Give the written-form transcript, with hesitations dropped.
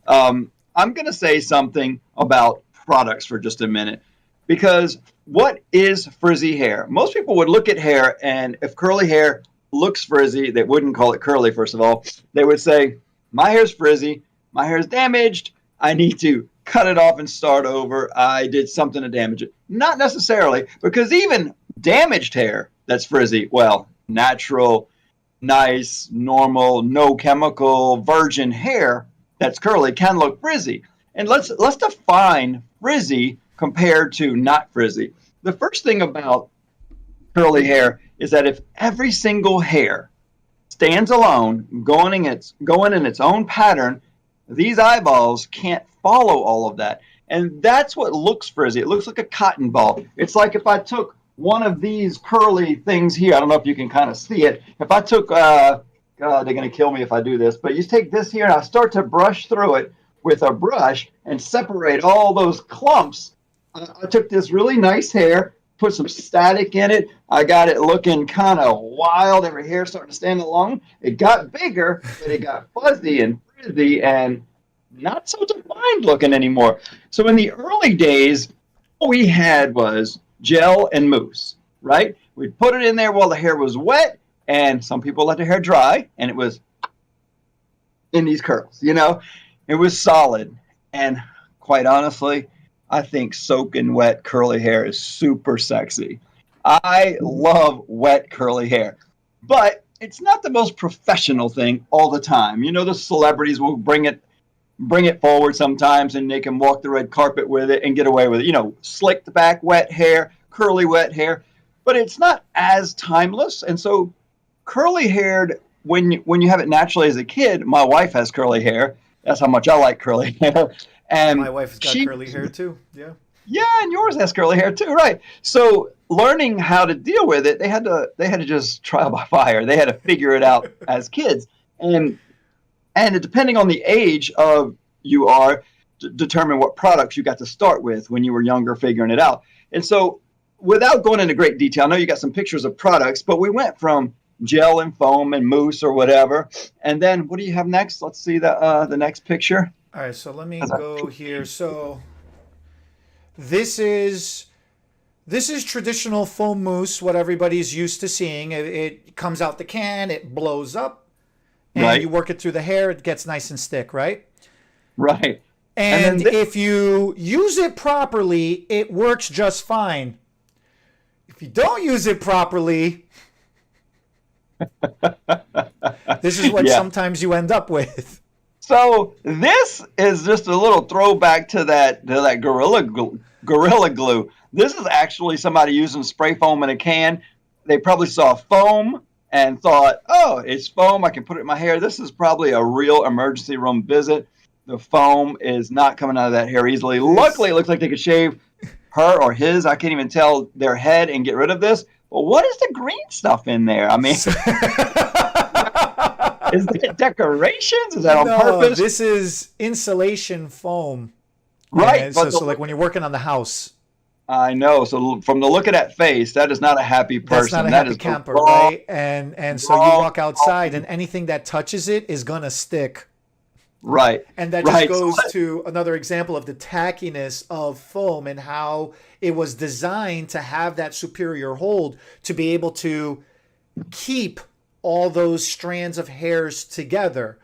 I'm going to say something about products for just a minute, because what is frizzy hair? Most people would look at hair, and if curly hair looks frizzy, they wouldn't call it curly, first of all. They would say, my hair's frizzy, my hair is damaged, I need to cut it off and start over. I did something to damage it. Not necessarily, because even damaged hair that's frizzy, well, natural, nice, normal, no chemical, virgin hair that's curly can look frizzy. And let's define frizzy compared to not frizzy. The first thing about curly hair is that if every single hair stands alone, going in its own pattern, these eyeballs can't follow all of that. And that's what looks frizzy. It looks like a cotton ball. It's like if I took one of these curly things here, I don't know if you can kind of see it. If I took, God, they're going to kill me if I do this, but you take this here and I start to brush through it with a brush and separate all those clumps. I took this really nice hair, put some static in it. I got it looking kind of wild. Every hair starting to stand alone. It got bigger, but it got fuzzy and frizzy and not so defined looking anymore. So in the early days, all we had was gel and mousse, right? We'd put it in there while the hair was wet, and some people let their hair dry, and it was in these curls, It was solid. And quite honestly, I think soaking wet curly hair is super sexy. I love wet curly hair, but it's not the most professional thing all the time. The celebrities will bring it forward sometimes, and they can walk the red carpet with it and get away with it. Slicked back wet hair, curly wet hair, but it's not as timeless. And so curly haired, when you have it naturally as a kid, my wife has curly hair. That's how much I like curly hair. And my wife's got curly hair too. Yeah. Yeah, and yours has curly hair too, right? So learning how to deal with it, they had to just trial by fire. They had to figure it out as kids, and depending on the age of you are, determine what products you got to start with when you were younger, figuring it out. And so, without going into great detail, I know you got some pictures of products, but we went from gel and foam and mousse or whatever, and then what do you have next? Let's see the next picture. All right, so let me go here. So this is traditional foam mousse, what everybody's used to seeing. It comes out the can, it blows up, and Right. you work it through the hair. It gets nice and stick, right? Right. And if you use it properly, it works just fine. If you don't use it properly, this is what sometimes you end up with. So this is just a little throwback to that gorilla glue. This is actually somebody using spray foam in a can. They probably saw foam and thought, "Oh, it's foam. I can put it in my hair." This is probably a real emergency room visit. The foam is not coming out of that hair easily. Luckily, it looks like they could shave her or his, I can't even tell, their head and get rid of this. But what is the green stuff in there? I mean, is it decorations? Is that on purpose? This is insulation foam. Right. And so like when you're working on the house. I know. So from the look of that face, that is not a happy person. That's not a happy camper, right? And so you walk outside, and anything that touches it is going to stick. Right. And that just goes to another example of the tackiness of foam and how it was designed to have that superior hold to be able to keep all those strands of hairs together.